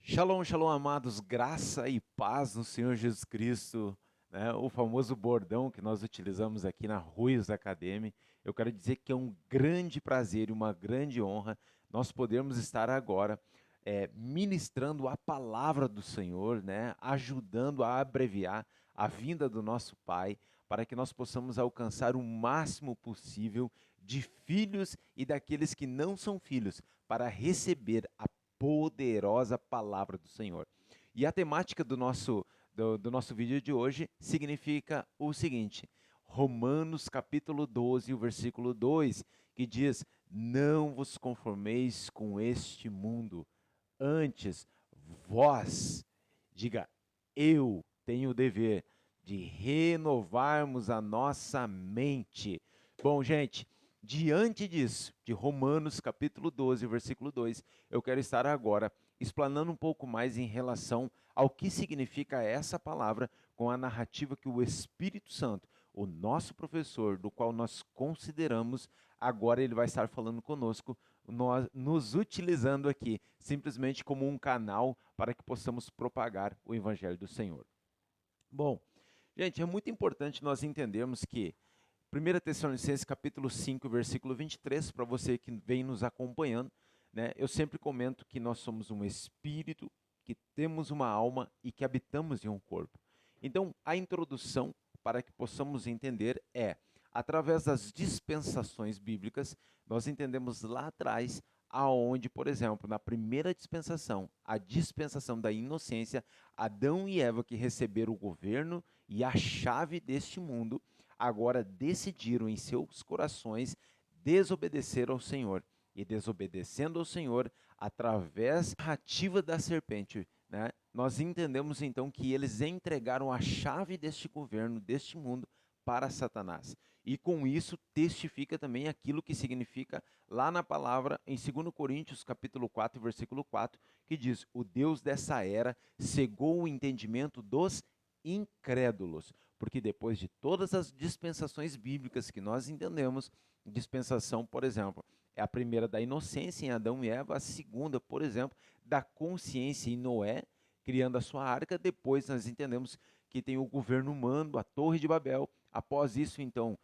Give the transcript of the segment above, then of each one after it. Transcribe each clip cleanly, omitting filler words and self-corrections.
Shalom, shalom, amados, graça e paz no Senhor Jesus Cristo, né? O famoso bordão que nós utilizamos aqui na Ruiz Academy. Eu quero dizer que é um grande prazer e uma grande honra nós podermos estar agora ministrando a palavra do Senhor, né? Ajudando a abreviar a vinda do nosso Pai, para que nós possamos alcançar o máximo possível de filhos e daqueles que não são filhos, para receber a poderosa palavra do Senhor. E a temática do nosso vídeo de hoje significa o seguinte: Romanos capítulo 12, o versículo 2, que diz: Não vos conformeis com este mundo, antes vós, diga, eu tenho o dever de renovarmos a nossa mente. Bom, gente, diante disso, de Romanos capítulo 12, versículo 2, eu quero estar agora explanando um pouco mais em relação ao que significa essa palavra com a narrativa que o Espírito Santo, o nosso professor, do qual nós consideramos, agora ele vai estar falando conosco, nós nos utilizando aqui simplesmente como um canal para que possamos propagar o evangelho do Senhor. Bom, gente, é muito importante nós entendermos que 1 Tessalonicenses capítulo 5, versículo 23, para você que vem nos acompanhando, né, eu sempre comento que nós somos um espírito, que temos uma alma e que habitamos em um corpo. Então, a introdução para que possamos entender é, através das dispensações bíblicas, nós entendemos lá atrás aonde, por exemplo, na primeira dispensação, a dispensação da inocência, Adão e Eva que receberam o governo e a chave deste mundo, agora decidiram em seus corações desobedecer ao Senhor. E desobedecendo ao Senhor, através da narrativa da serpente, né, nós entendemos então que eles entregaram a chave deste governo, deste mundo, para Satanás. E com isso testifica também aquilo que significa lá na palavra em 2 Coríntios capítulo 4, versículo 4, que diz: "O Deus dessa era cegou o entendimento dos incrédulos", porque depois de todas as dispensações bíblicas que nós entendemos, dispensação, por exemplo, é a primeira da inocência em Adão e Eva, a segunda, por exemplo, da consciência em Noé, criando a sua arca. Depois nós entendemos que tem o governo humano, a Torre de Babel. Após isso, então,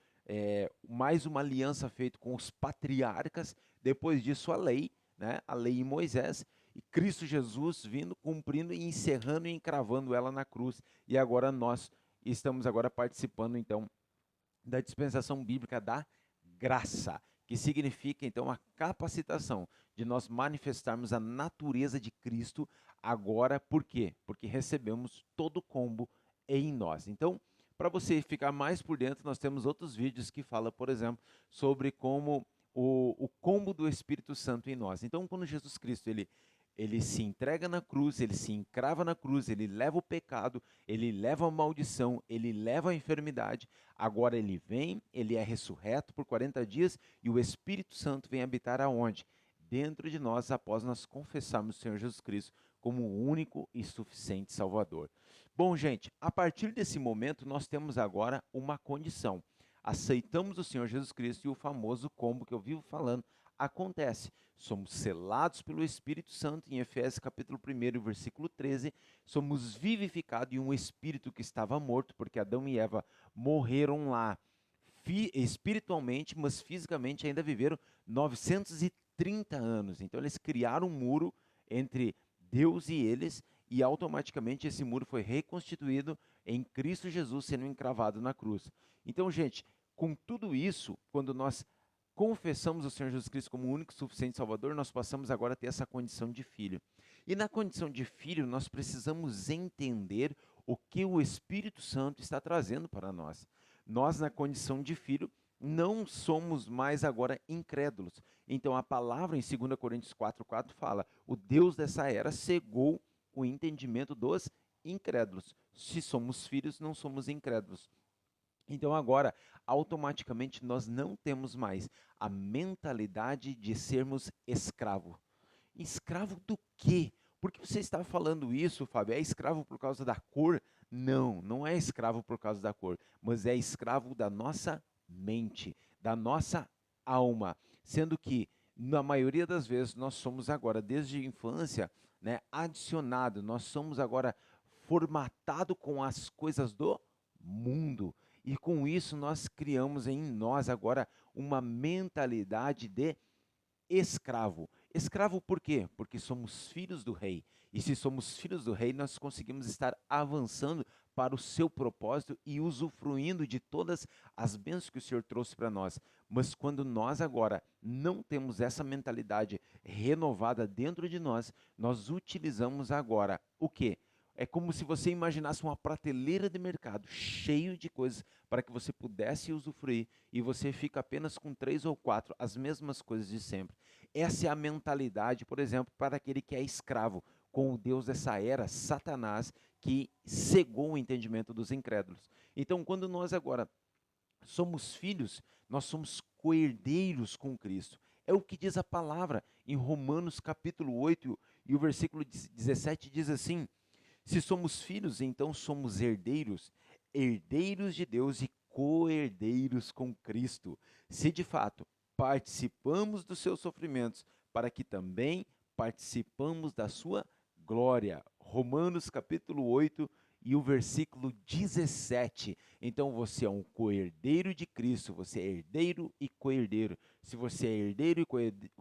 mais uma aliança feita com os patriarcas. Depois disso, a lei, né? A lei em Moisés. E Cristo Jesus vindo, cumprindo e encerrando e encravando ela na cruz. E agora nós estamos agora participando, então, da dispensação bíblica da graça, que significa então a capacitação de nós manifestarmos a natureza de Cristo agora. Por quê? Porque recebemos todo o combo em nós. Então, para você ficar mais por dentro, nós temos outros vídeos que falam, por exemplo, sobre como o combo do Espírito Santo em nós. Então, quando Jesus Cristo ele se entrega na cruz, ele se encrava na cruz, ele leva o pecado, ele leva a maldição, ele leva a enfermidade. Agora ele vem, ele é ressurreto por 40 dias e o Espírito Santo vem habitar aonde? Dentro de nós, após nós confessarmos o Senhor Jesus Cristo como o único e suficiente Salvador. Bom, gente, a partir desse momento nós temos agora uma condição. Aceitamos o Senhor Jesus Cristo e o famoso combo que eu vivo falando acontece. Somos selados pelo Espírito Santo, em Efésios capítulo 1, versículo 13, somos vivificados em um espírito que estava morto, porque Adão e Eva morreram lá espiritualmente, mas fisicamente ainda viveram 930 anos. Então eles criaram um muro entre Deus e eles, e automaticamente esse muro foi reconstituído em Cristo Jesus sendo encravado na cruz. Então, gente, com tudo isso, quando nós confessamos o Senhor Jesus Cristo como o único e suficiente Salvador, nós passamos agora a ter essa condição de filho. E na condição de filho, nós precisamos entender o que o Espírito Santo está trazendo para nós. Nós, na condição de filho, não somos mais agora incrédulos. Então, a palavra em 2 Coríntios 4,4 fala: o Deus dessa era cegou o entendimento dos incrédulos. Se somos filhos, não somos incrédulos. Então agora, automaticamente, nós não temos mais a mentalidade de sermos escravo. Escravo do quê? Por que você está falando isso, Fábio? É escravo por causa da cor? Não, não é escravo por causa da cor, mas é escravo da nossa mente, da nossa alma. Sendo que, na maioria das vezes, nós somos agora, desde a infância, né, adicionado, nós somos agora formatado com as coisas do mundo. E com isso nós criamos em nós agora uma mentalidade de escravo. Escravo por quê? Porque somos filhos do rei. E se somos filhos do rei, nós conseguimos estar avançando para o seu propósito e usufruindo de todas as bênçãos que o Senhor trouxe para nós. Mas quando nós agora não temos essa mentalidade renovada dentro de nós, nós utilizamos agora o quê? É como se você imaginasse uma prateleira de mercado cheio de coisas para que você pudesse usufruir e você fica apenas com 3 ou 4, as mesmas coisas de sempre. Essa é a mentalidade, por exemplo, para aquele que é escravo, com o Deus dessa era, Satanás, que cegou o entendimento dos incrédulos. Então, quando nós agora somos filhos, nós somos coerdeiros com Cristo. É o que diz a palavra em Romanos capítulo 8 e o versículo 17 diz assim: se somos filhos, então somos herdeiros, herdeiros de Deus e co-herdeiros com Cristo. Se de fato participamos dos seus sofrimentos, para que também participamos da sua glória. Romanos capítulo 8 e o versículo 17. Então você é um co-herdeiro de Cristo, você é herdeiro e co-herdeiro. Se você é herdeiro e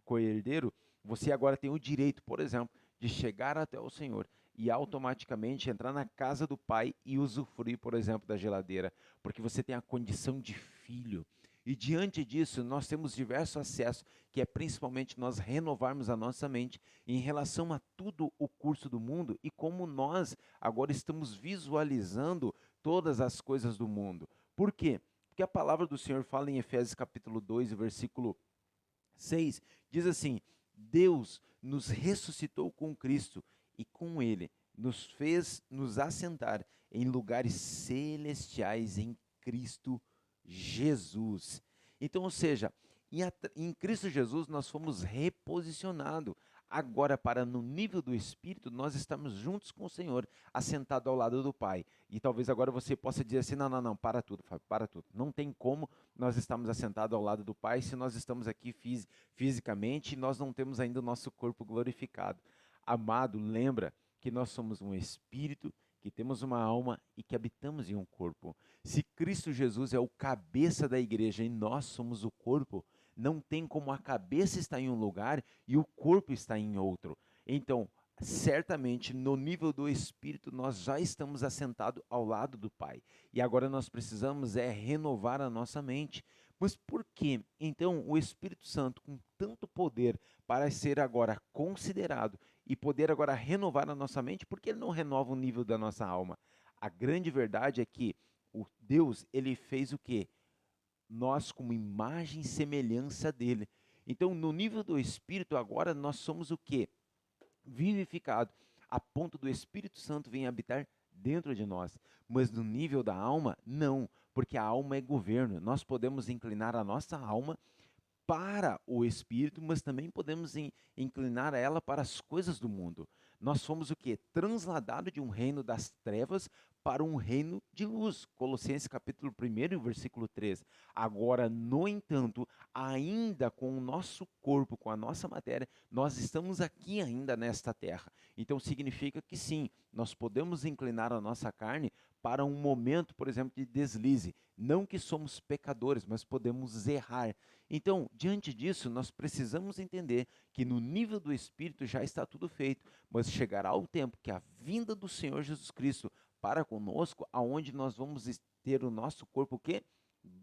co-herdeiro, você agora tem o direito, por exemplo, de chegar até o Senhor e automaticamente entrar na casa do pai e usufruir, por exemplo, da geladeira, porque você tem a condição de filho. E diante disso, nós temos diversos acessos, que é principalmente nós renovarmos a nossa mente em relação a tudo o curso do mundo e como nós agora estamos visualizando todas as coisas do mundo. Por quê? Porque a palavra do Senhor fala em Efésios capítulo 2, versículo 6, diz assim: Deus nos ressuscitou com Cristo e com Ele nos fez nos assentar em lugares celestiais em Cristo Jesus. Então, ou seja, em Cristo Jesus nós fomos reposicionados. Agora, para no nível do Espírito, nós estamos juntos com o Senhor, assentado ao lado do Pai. E talvez agora você possa dizer assim: não, não, não, para tudo, Fábio, para tudo. Não tem como nós estamos assentados ao lado do Pai se nós estamos aqui fisicamente e nós não temos ainda o nosso corpo glorificado. Amado, lembra que nós somos um espírito, que temos uma alma e que habitamos em um corpo. Se Cristo Jesus é o cabeça da igreja e nós somos o corpo, não tem como a cabeça estar em um lugar e o corpo estar em outro. Então, certamente no nível do espírito nós já estamos assentados ao lado do Pai. E agora nós precisamos renovar a nossa mente. Mas por que então o Espírito Santo, com tanto poder para ser agora considerado e poder agora renovar a nossa mente, por que ele não renova o nível da nossa alma? A grande verdade é que o Deus, ele fez o quê? Nós como imagem e semelhança dele. Então, no nível do Espírito, agora nós somos o quê? Vivificado, a ponto do Espírito Santo vir habitar dentro de nós. Mas no nível da alma, não, porque a alma é governo. Nós podemos inclinar a nossa alma para o Espírito, mas também podemos inclinar ela para as coisas do mundo. Nós fomos o que? Transladado de um reino das trevas para um reino de luz. Colossenses capítulo 1, versículo 3. Agora, no entanto, ainda com o nosso corpo, com a nossa matéria, nós estamos aqui ainda nesta terra. Então significa que sim, nós podemos inclinar a nossa carne para um momento, por exemplo, de deslize. Não que somos pecadores, mas podemos errar. Então, diante disso, nós precisamos entender que no nível do Espírito já está tudo feito, mas chegará o tempo que a vinda do Senhor Jesus Cristo para conosco, aonde nós vamos ter o nosso corpo o quê?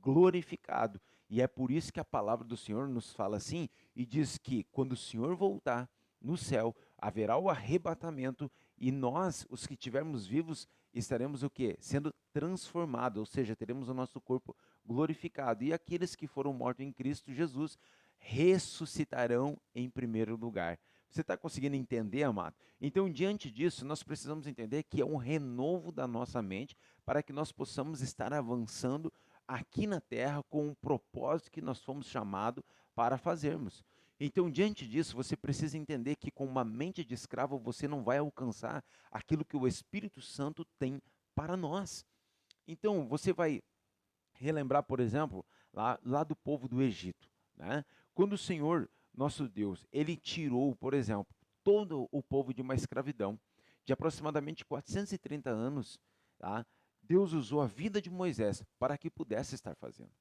Glorificado. E é por isso que a palavra do Senhor nos fala assim e diz que quando o Senhor voltar no céu, haverá o arrebatamento e nós, os que estivermos vivos, estaremos o quê? Sendo transformados, ou seja, teremos o nosso corpo glorificado. E aqueles que foram mortos em Cristo Jesus ressuscitarão em primeiro lugar. Você está conseguindo entender, amado? Então, diante disso, nós precisamos entender que é um renovo da nossa mente para que nós possamos estar avançando aqui na terra com o propósito que nós fomos chamados para fazermos. Então, diante disso, você precisa entender que com uma mente de escravo você não vai alcançar aquilo que o Espírito Santo tem para nós. Então, você vai relembrar, por exemplo, lá do povo do Egito, né? Quando o Senhor, nosso Deus, ele tirou, por exemplo, todo o povo de uma escravidão de aproximadamente 430 anos, tá? Deus usou a vida de Moisés para que pudesse estar fazendo.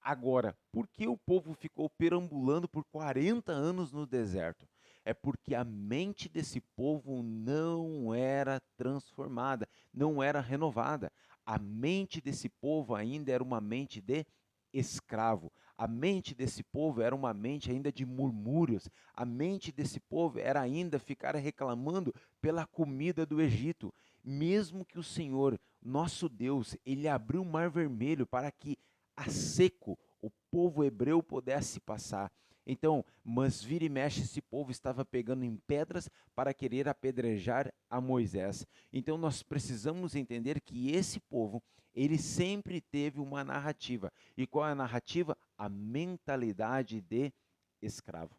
Agora, por que o povo ficou perambulando por 40 anos no deserto? É porque a mente desse povo não era transformada, não era renovada. A mente desse povo ainda era uma mente de escravo. A mente desse povo era uma mente ainda de murmúrios. A mente desse povo era ainda ficar reclamando pela comida do Egito. Mesmo que o Senhor, nosso Deus, ele abriu o mar vermelho para que a seco o povo hebreu pudesse passar. Então, mas vira e mexe, esse povo estava pegando em pedras para querer apedrejar a Moisés. Então, nós precisamos entender que esse povo, ele sempre teve uma narrativa. E qual é a narrativa? A mentalidade de escravo.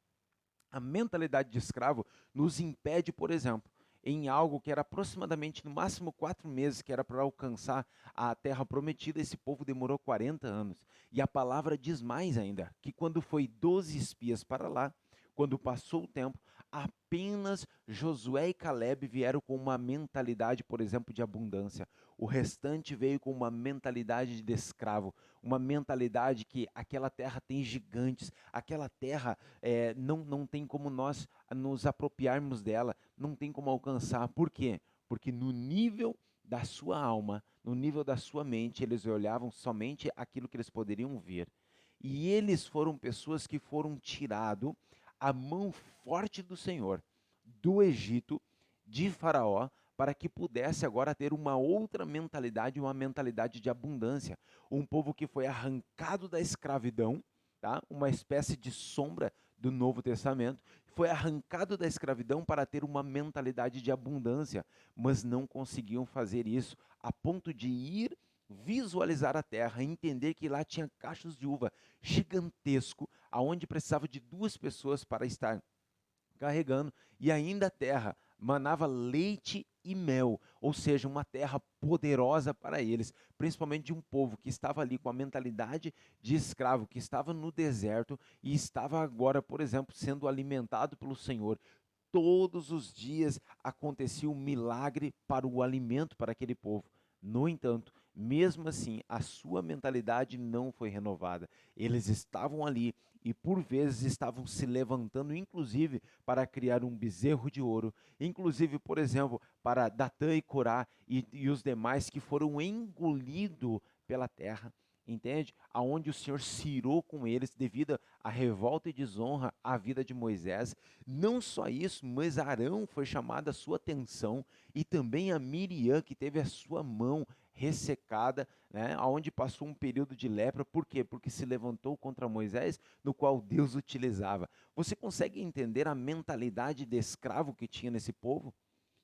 A mentalidade de escravo nos impede, por exemplo, em algo que era aproximadamente no máximo 4 meses, que era para alcançar a terra prometida, esse povo demorou 40 anos. E a palavra diz mais ainda, que quando foi 12 espias para lá, quando passou o tempo, apenas Josué e Caleb vieram com uma mentalidade, por exemplo, de abundância. O restante veio com uma mentalidade de escravo, uma mentalidade que aquela terra tem gigantes, aquela terra não tem como nós nos apropriarmos dela, não tem como alcançar. Por quê? Porque no nível da sua alma, no nível da sua mente, eles olhavam somente aquilo que eles poderiam ver. E eles foram pessoas que foram tirados a mão forte do Senhor, do Egito, de Faraó, para que pudesse agora ter uma outra mentalidade, uma mentalidade de abundância. Um povo que foi arrancado da escravidão, tá? Uma espécie de sombra do Novo Testamento, foi arrancado da escravidão para ter uma mentalidade de abundância, mas não conseguiam fazer isso a ponto de ir visualizar a terra, entender que lá tinha cachos de uva gigantesco, aonde precisava de 2 pessoas para estar carregando, e ainda a terra manava leite e mel, ou seja, uma terra poderosa para eles, principalmente de um povo que estava ali com a mentalidade de escravo, que estava no deserto e estava agora, por exemplo, sendo alimentado pelo Senhor. Todos os dias acontecia um milagre para o alimento para aquele povo. No entanto, mesmo assim, a sua mentalidade não foi renovada. Eles estavam ali e por vezes estavam se levantando, inclusive, para criar um bezerro de ouro, inclusive, por exemplo, para Datã e Corá e os demais que foram engolidos pela terra. Entende? Aonde o Senhor cirou com eles devido à revolta e desonra à vida de Moisés. Não só isso, mas Arão foi chamado a sua atenção e também a Miriam, que teve a sua mão ressecada, né, onde passou um período de lepra. Por quê? Porque se levantou contra Moisés, no qual Deus utilizava. Você consegue entender a mentalidade de escravo que tinha nesse povo?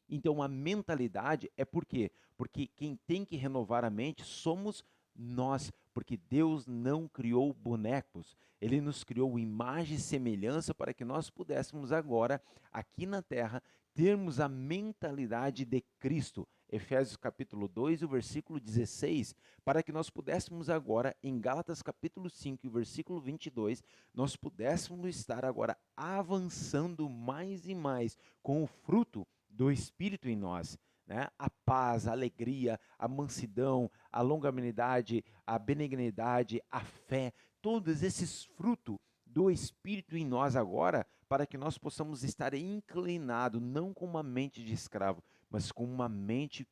Então, a mentalidade é por quê? Porque quem tem que renovar a mente somos nós, porque Deus não criou bonecos, Ele nos criou imagem e semelhança para que nós pudéssemos agora, aqui na terra, termos a mentalidade de Cristo. Efésios capítulo 2, o versículo 16, para que nós pudéssemos agora, em Gálatas capítulo 5, o versículo 22, nós pudéssemos estar agora avançando mais e mais com o fruto do Espírito em nós, né? A paz, a alegria, a mansidão, a longanimidade, a benignidade, a fé, todos esses frutos do Espírito em nós agora, para que nós possamos estar inclinados, não com uma mente de escravo, mas com uma mente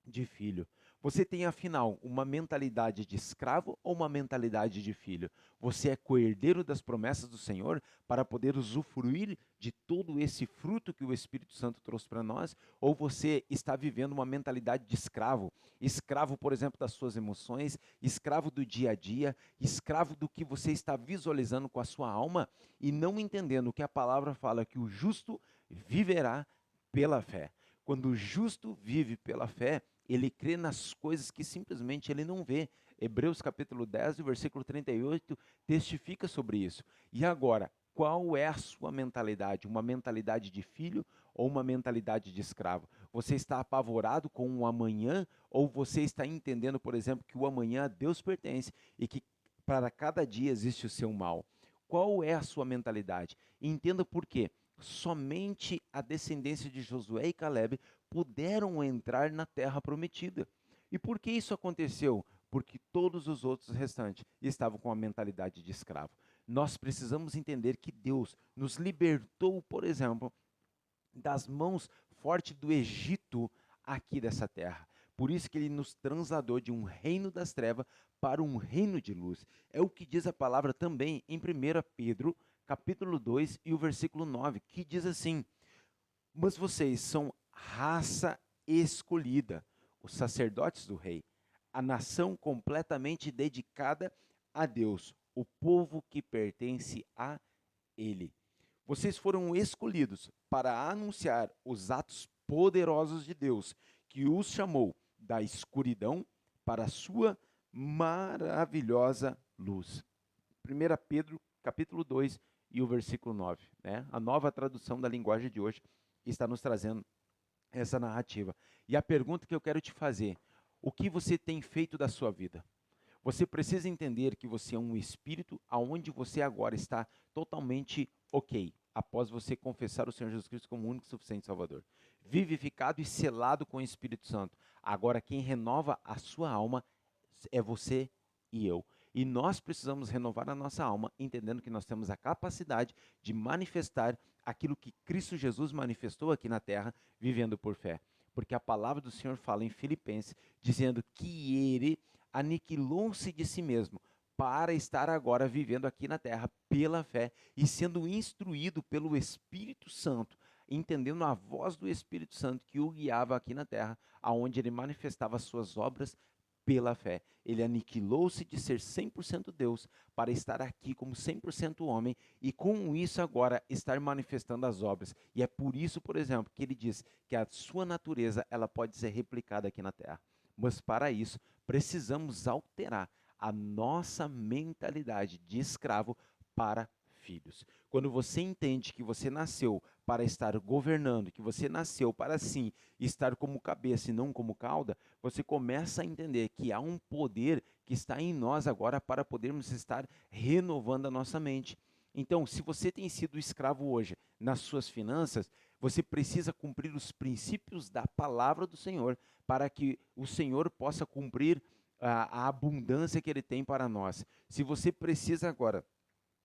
de filho. Você tem, afinal, uma mentalidade de escravo ou uma mentalidade de filho? Você é coerdeiro das promessas do Senhor para poder usufruir de todo esse fruto que o Espírito Santo trouxe para nós? Ou você está vivendo uma mentalidade de escravo? Escravo, por exemplo, das suas emoções, escravo do dia a dia, escravo do que você está visualizando com a sua alma e não entendendo que a palavra fala que o justo viverá pela fé. Quando o justo vive pela fé, ele crê nas coisas que simplesmente ele não vê. Hebreus capítulo 10, versículo 38, testifica sobre isso. E agora, qual é a sua mentalidade? Uma mentalidade de filho ou uma mentalidade de escravo? Você está apavorado com o amanhã ou você está entendendo, por exemplo, que o amanhã a Deus pertence e que para cada dia existe o seu mal? Qual é a sua mentalidade? Entenda por quê. somente a descendência de Josué e Caleb puderam entrar na terra prometida. E por que isso aconteceu? Porque todos os outros restantes estavam com a mentalidade de escravo. Nós precisamos entender que Deus nos libertou, por exemplo, das mãos fortes do Egito aqui dessa terra. Por isso que ele nos transladou de um reino das trevas para um reino de luz. É o que diz a palavra também em 1 Pedro, capítulo 2 e o versículo 9, que diz assim: mas vocês são raça escolhida, os sacerdotes do rei, a nação completamente dedicada a Deus, o povo que pertence a ele. Vocês foram escolhidos para anunciar os atos poderosos de Deus, que os chamou da escuridão para a sua maravilhosa luz. 1 Pedro, capítulo 2 e o versículo 9. Né? A nova tradução da linguagem de hoje está nos trazendo essa narrativa. E a pergunta que eu quero te fazer: o que você tem feito da sua vida? Você precisa entender que você é um espírito aonde você agora está totalmente ok, após você confessar o Senhor Jesus Cristo como o único e suficiente Salvador. Vivificado e selado com o Espírito Santo. Agora quem renova a sua alma é você e eu. E nós precisamos renovar a nossa alma, entendendo que nós temos a capacidade de manifestar aquilo que Cristo Jesus manifestou aqui na terra, vivendo por fé. Porque a palavra do Senhor fala em Filipenses, dizendo que ele aniquilou-se de si mesmo para estar agora vivendo aqui na terra pela fé e sendo instruído pelo Espírito Santo, entendendo a voz do Espírito Santo que o guiava aqui na terra, aonde ele manifestava as suas obras pela fé. Ele aniquilou-se de ser 100% Deus para estar aqui como 100% homem e com isso agora estar manifestando as obras. E é por isso, por exemplo, que ele diz que a sua natureza ela pode ser replicada aqui na terra. Mas para isso, precisamos alterar a nossa mentalidade de escravo para filhos. Quando você entende que você nasceu para estar governando, que você nasceu para sim estar como cabeça e não como cauda, você começa a entender que há um poder que está em nós agora para podermos estar renovando a nossa mente. Então, se você tem sido escravo hoje nas suas finanças, você precisa cumprir os princípios da palavra do Senhor para que o Senhor possa cumprir a abundância que Ele tem para nós. Se você precisa agora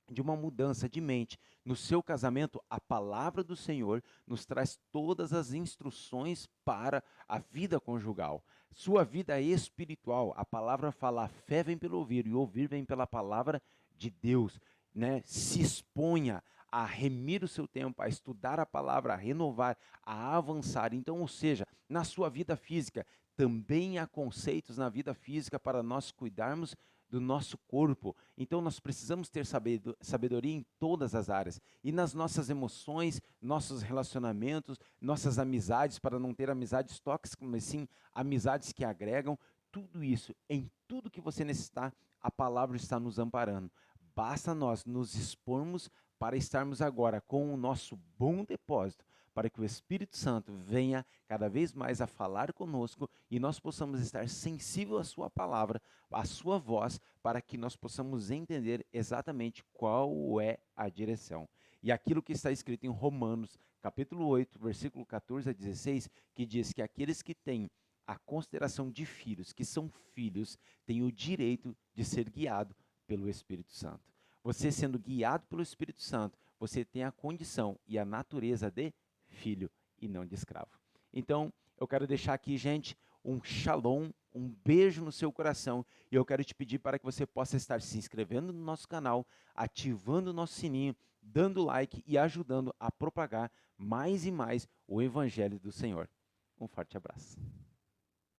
de uma mudança de mente no seu casamento, a palavra do Senhor nos traz todas as instruções para a vida conjugal. Sua vida espiritual, a palavra fala, a fé vem pelo ouvir e ouvir vem pela palavra de Deus. Né? Se exponha a remir o seu tempo, a estudar a palavra, a renovar, a avançar. Então, ou seja, na sua vida física, também há conceitos na vida física para nós cuidarmos do nosso corpo. Então nós precisamos ter sabedoria em todas as áreas. E nas nossas emoções, nossos relacionamentos, nossas amizades, para não ter amizades tóxicas, mas sim amizades que agregam. Tudo isso, em tudo que você necessitar, a palavra está nos amparando. Basta nós nos expormos para estarmos agora com o nosso bom depósito, para que o Espírito Santo venha cada vez mais a falar conosco e nós possamos estar sensível à sua palavra, à sua voz, para que nós possamos entender exatamente qual é a direção. E aquilo que está escrito em Romanos, capítulo 8, versículo 14 a 16, que diz que aqueles que têm a consideração de filhos, que são filhos, têm o direito de ser guiado pelo Espírito Santo. Você sendo guiado pelo Espírito Santo, você tem a condição e a natureza de filho e não de escravo. Então, eu quero deixar aqui, gente, um shalom, um beijo no seu coração e eu quero te pedir para que você possa estar se inscrevendo no nosso canal, ativando o nosso sininho, dando like e ajudando a propagar mais e mais o Evangelho do Senhor. Um forte abraço.